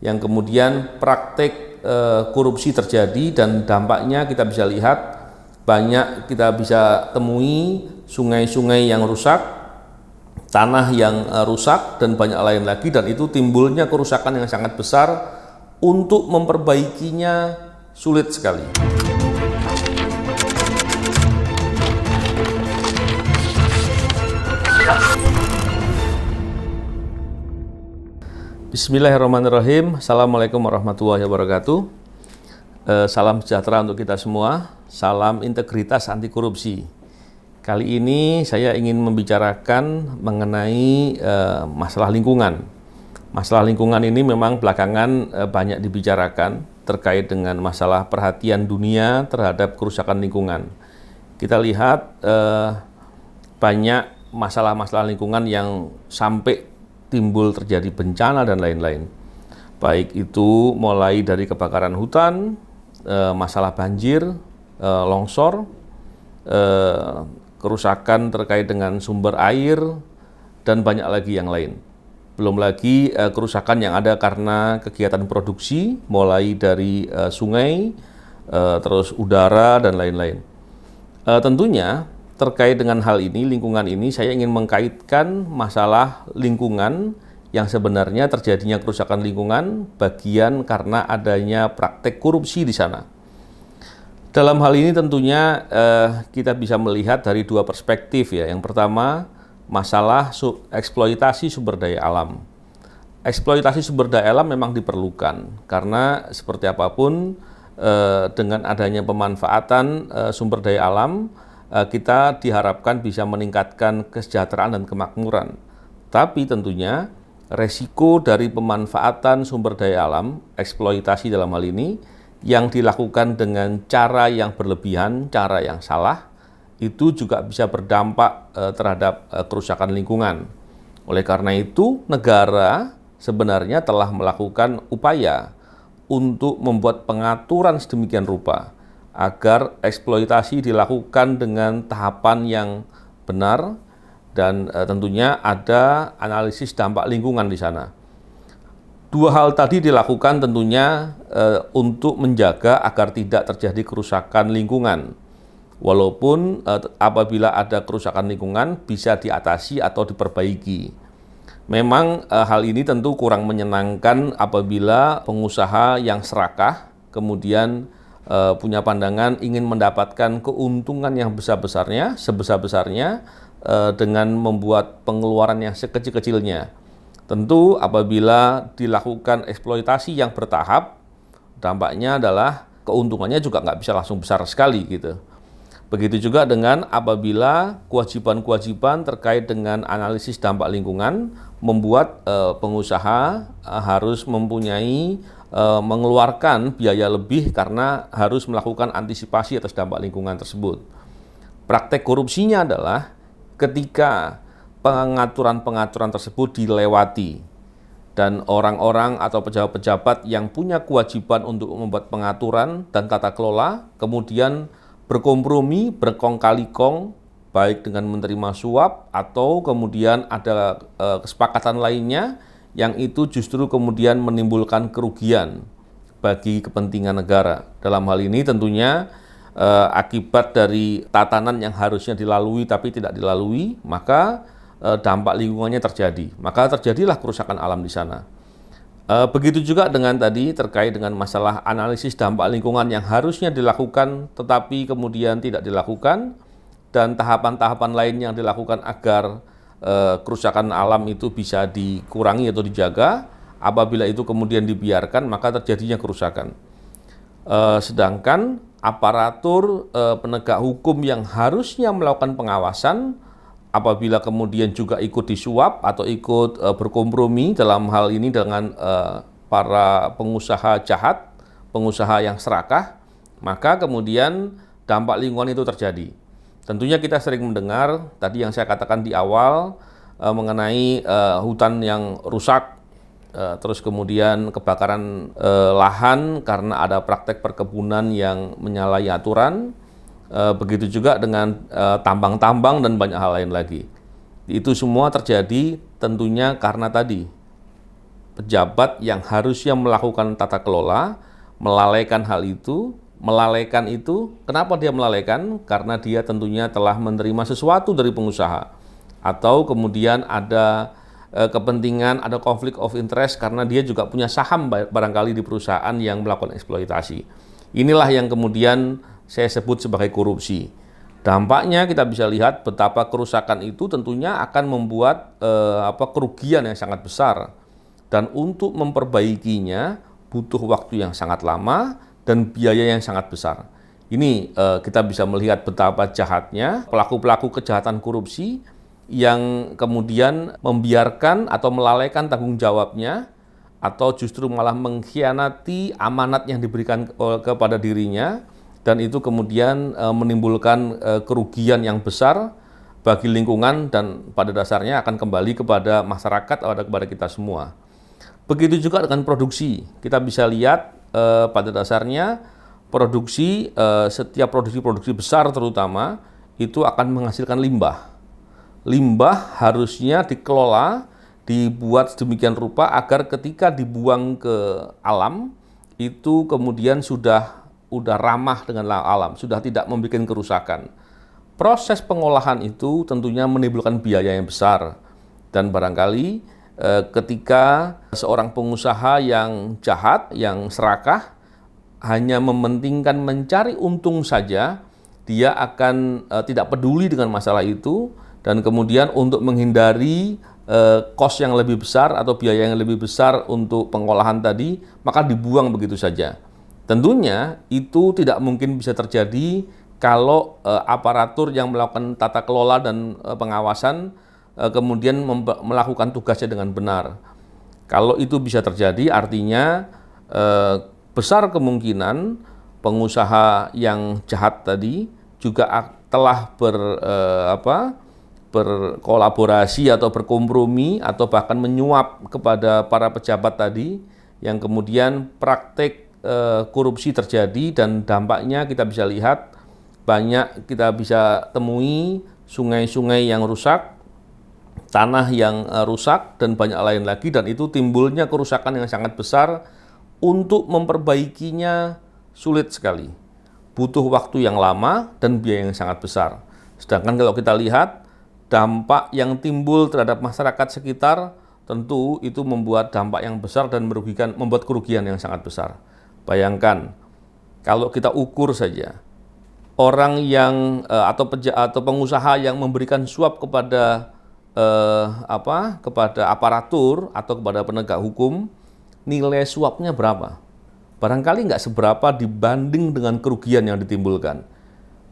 yang kemudian praktek korupsi terjadi, dan dampaknya kita bisa lihat banyak kita bisa temui sungai-sungai yang rusak, tanah yang rusak, dan banyak lain lagi, dan itu timbulnya kerusakan yang sangat besar. Untuk memperbaikinya sulit sekali. Bismillahirrahmanirrahim. Assalamualaikum warahmatullahi wabarakatuh. Salam sejahtera untuk kita semua. Salam integritas anti korupsi. Kali ini saya ingin membicarakan mengenai masalah lingkungan. Masalah lingkungan ini memang belakangan banyak dibicarakan terkait dengan masalah perhatian dunia terhadap kerusakan lingkungan. Kita lihat banyak masalah-masalah lingkungan yang sampai timbul terjadi bencana dan lain-lain. Baik itu mulai dari kebakaran hutan, masalah banjir, longsor, kerusakan terkait dengan sumber air, dan banyak lagi yang lain. Belum lagi kerusakan yang ada karena kegiatan produksi, mulai dari sungai, terus udara, dan lain-lain. Tentunya terkait dengan hal ini, lingkungan ini, saya ingin mengkaitkan masalah lingkungan yang sebenarnya terjadinya kerusakan lingkungan bagian karena adanya praktek korupsi di sana. Dalam hal ini tentunya kita bisa melihat dari dua perspektif ya. Yang pertama, masalah eksploitasi sumber daya alam. Eksploitasi sumber daya alam memang diperlukan karena seperti apapun dengan adanya pemanfaatan sumber daya alam, kita diharapkan bisa meningkatkan kesejahteraan dan kemakmuran. Tapi tentunya resiko dari pemanfaatan sumber daya alam, eksploitasi dalam hal ini, yang dilakukan dengan cara yang berlebihan, cara yang salah, itu juga bisa berdampak terhadap kerusakan lingkungan. Oleh karena itu, negara sebenarnya telah melakukan upaya untuk membuat pengaturan sedemikian rupa agar eksploitasi dilakukan dengan tahapan yang benar, dan tentunya ada analisis dampak lingkungan di sana. Dua hal tadi dilakukan tentunya untuk menjaga agar tidak terjadi kerusakan lingkungan. Walaupun apabila ada kerusakan lingkungan bisa diatasi atau diperbaiki. Memang hal ini tentu kurang menyenangkan apabila pengusaha yang serakah kemudian punya pandangan ingin mendapatkan keuntungan yang besar-besarnya, sebesar-besarnya dengan membuat pengeluaran yang sekecil-kecilnya. Tentu apabila dilakukan eksploitasi yang bertahap, dampaknya adalah keuntungannya juga nggak bisa langsung besar sekali gitu. Begitu juga dengan apabila kewajiban-kewajiban terkait dengan analisis dampak lingkungan membuat pengusaha harus mempunyai mengeluarkan biaya lebih karena harus melakukan antisipasi atas dampak lingkungan tersebut. Praktek korupsinya adalah ketika pengaturan-pengaturan tersebut dilewati dan orang-orang atau pejabat-pejabat yang punya kewajiban untuk membuat pengaturan dan tata kelola kemudian berkompromi, berkong kali kong, baik dengan menerima suap atau kemudian ada kesepakatan lainnya yang itu justru kemudian menimbulkan kerugian bagi kepentingan negara. Dalam hal ini tentunya akibat dari tatanan yang harusnya dilalui tapi tidak dilalui, maka dampak lingkungannya terjadi. Maka terjadilah kerusakan alam di sana. Begitu juga dengan tadi terkait dengan masalah analisis dampak lingkungan yang harusnya dilakukan tetapi kemudian tidak dilakukan, dan tahapan-tahapan lain yang dilakukan agar kerusakan alam itu bisa dikurangi atau dijaga. Apabila itu kemudian dibiarkan, maka terjadinya kerusakan. Sedangkan aparatur penegak hukum yang harusnya melakukan pengawasan, apabila kemudian juga ikut disuap atau ikut berkompromi dalam hal ini dengan para pengusaha jahat, pengusaha yang serakah, maka kemudian dampak lingkungan itu terjadi. Tentunya kita sering mendengar tadi yang saya katakan di awal mengenai hutan yang rusak, terus kemudian kebakaran lahan karena ada praktek perkebunan yang menyalahi aturan, begitu juga dengan tambang-tambang dan banyak hal lain lagi. Itu semua terjadi tentunya karena tadi pejabat yang harusnya melakukan tata kelola melalaikan hal itu. Melalaikan itu, kenapa dia melalaikan? Karena dia tentunya telah menerima sesuatu dari pengusaha, atau kemudian ada kepentingan, ada konflik of interest karena dia juga punya saham barangkali di perusahaan yang melakukan eksploitasi. Inilah yang kemudian saya sebut sebagai korupsi. Dampaknya kita bisa lihat betapa kerusakan itu tentunya akan membuat kerugian yang sangat besar, dan untuk memperbaikinya butuh waktu yang sangat lama dan biaya yang sangat besar. Ini kita bisa melihat betapa jahatnya pelaku-pelaku kejahatan korupsi yang kemudian membiarkan atau melalaikan tanggung jawabnya, atau justru malah mengkhianati amanat yang diberikan kepada dirinya, dan itu kemudian menimbulkan kerugian yang besar bagi lingkungan dan pada dasarnya akan kembali kepada masyarakat atau kepada kita semua. Begitu juga dengan produksi. Kita bisa lihat pada dasarnya produksi, setiap produksi besar terutama itu akan menghasilkan limbah. Limbah harusnya dikelola, dibuat sedemikian rupa agar ketika dibuang ke alam itu kemudian sudah ramah dengan alam, sudah tidak membuat kerusakan. Proses pengolahan itu tentunya menimbulkan biaya yang besar, dan barangkali ketika seorang pengusaha yang jahat, yang serakah, hanya mementingkan mencari untung saja, dia akan tidak peduli dengan masalah itu, dan kemudian untuk menghindari kos yang lebih besar atau biaya yang lebih besar untuk pengolahan tadi, maka dibuang begitu saja. Tentunya itu tidak mungkin bisa terjadi kalau aparatur yang melakukan tata kelola dan pengawasan kemudian melakukan tugasnya dengan benar. Kalau itu bisa terjadi, artinya besar kemungkinan pengusaha yang jahat tadi juga telah berkolaborasi atau berkompromi atau bahkan menyuap kepada para pejabat tadi, yang kemudian praktek korupsi terjadi, dan dampaknya kita bisa lihat banyak, kita bisa temui sungai-sungai yang rusak, tanah yang rusak, dan banyak lain lagi, dan itu timbulnya kerusakan yang sangat besar. Untuk memperbaikinya sulit sekali, butuh waktu yang lama dan biaya yang sangat besar. Sedangkan kalau kita lihat dampak yang timbul terhadap masyarakat sekitar, tentu itu membuat dampak yang besar dan membuat kerugian yang sangat besar. Bayangkan kalau kita ukur saja orang yang atau pengusaha yang memberikan suap kepada kepada aparatur atau kepada penegak hukum, nilai suapnya berapa? Barangkali nggak seberapa dibanding dengan kerugian yang ditimbulkan.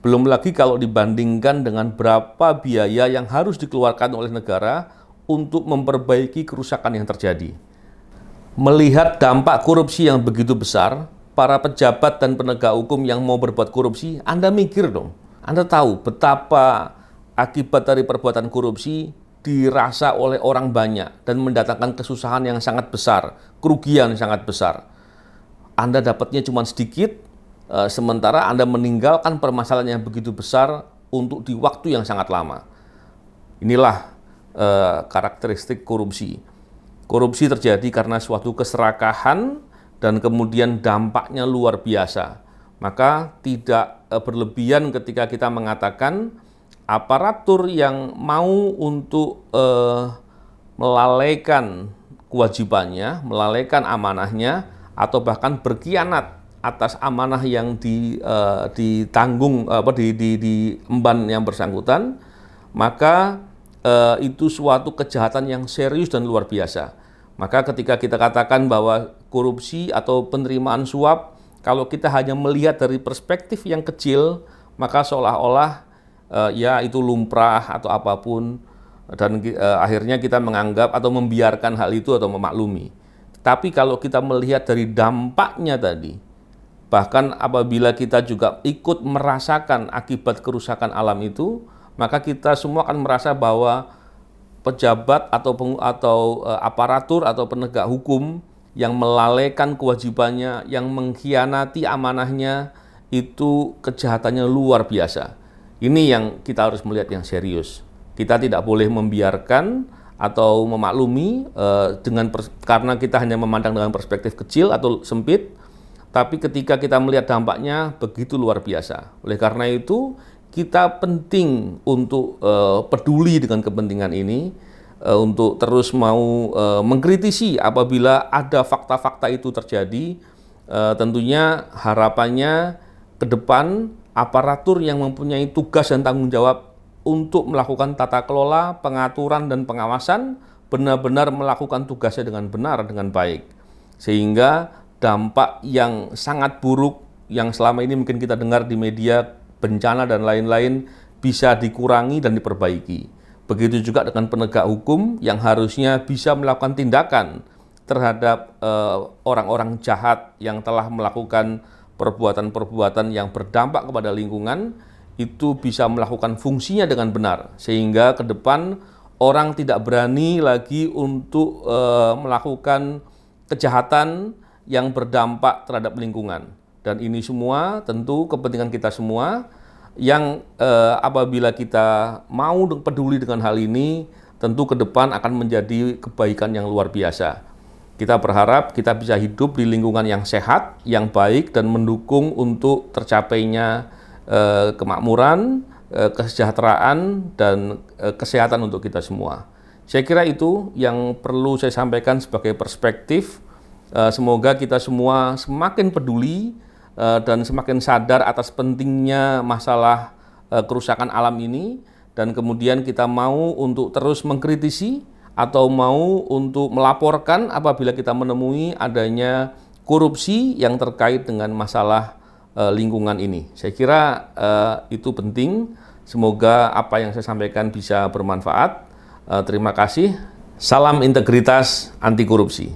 Belum lagi kalau dibandingkan dengan berapa biaya yang harus dikeluarkan oleh negara untuk memperbaiki kerusakan yang terjadi. Melihat dampak korupsi yang begitu besar, para pejabat dan penegak hukum yang mau berbuat korupsi, Anda mikir dong. Anda tahu betapa akibat dari perbuatan korupsi dirasa oleh orang banyak dan mendatangkan kesusahan yang sangat besar, kerugian yang sangat besar. Anda dapatnya cuma sedikit, sementara Anda meninggalkan permasalahan yang begitu besar untuk di waktu yang sangat lama. Inilah karakteristik korupsi. Korupsi terjadi karena suatu keserakahan dan kemudian dampaknya luar biasa. Maka tidak berlebihan ketika kita mengatakan aparatur yang mau untuk melalaikan kewajibannya, melalaikan amanahnya, atau bahkan berkhianat atas amanah yang ditanggung diemban yang bersangkutan, maka itu suatu kejahatan yang serius dan luar biasa. Maka ketika kita katakan bahwa korupsi atau penerimaan suap, kalau kita hanya melihat dari perspektif yang kecil, maka seolah-olah ya itu lumrah atau apapun, dan akhirnya kita menganggap atau membiarkan hal itu atau memaklumi. Tapi kalau kita melihat dari dampaknya tadi, bahkan apabila kita juga ikut merasakan akibat kerusakan alam itu, maka kita semua akan merasa bahwa pejabat atau aparatur atau penegak hukum yang melalaikan kewajibannya, yang mengkhianati amanahnya, itu kejahatannya luar biasa. Ini yang kita harus melihat yang serius. Kita tidak boleh membiarkan atau memaklumi karena kita hanya memandang dengan perspektif kecil atau sempit, tapi ketika kita melihat dampaknya begitu luar biasa. Oleh karena itu, kita penting untuk peduli dengan kepentingan ini, untuk terus mau mengkritisi apabila ada fakta-fakta itu terjadi. Tentunya harapannya ke depan aparatur yang mempunyai tugas dan tanggung jawab untuk melakukan tata kelola, pengaturan, dan pengawasan benar-benar melakukan tugasnya dengan benar, dengan baik. Sehingga dampak yang sangat buruk yang selama ini mungkin kita dengar di media, bencana dan lain-lain, bisa dikurangi dan diperbaiki. Begitu juga dengan penegak hukum yang harusnya bisa melakukan tindakan terhadap orang-orang jahat yang telah melakukan perbuatan-perbuatan yang berdampak kepada lingkungan, itu bisa melakukan fungsinya dengan benar, sehingga ke depan orang tidak berani lagi untuk melakukan kejahatan yang berdampak terhadap lingkungan. Dan ini semua tentu kepentingan kita semua, yang apabila kita mau peduli dengan hal ini, tentu ke depan akan menjadi kebaikan yang luar biasa. Kita berharap kita bisa hidup di lingkungan yang sehat, yang baik, dan mendukung untuk tercapainya kemakmuran, kesejahteraan, dan kesehatan untuk kita semua. Saya kira itu yang perlu saya sampaikan sebagai perspektif. Semoga kita semua semakin peduli dan semakin sadar atas pentingnya masalah kerusakan alam ini, dan kemudian kita mau untuk terus mengkritisi atau mau untuk melaporkan apabila kita menemui adanya korupsi yang terkait dengan masalah lingkungan ini. Saya kira itu penting. Semoga apa yang saya sampaikan bisa bermanfaat. Terima kasih. Salam integritas anti korupsi.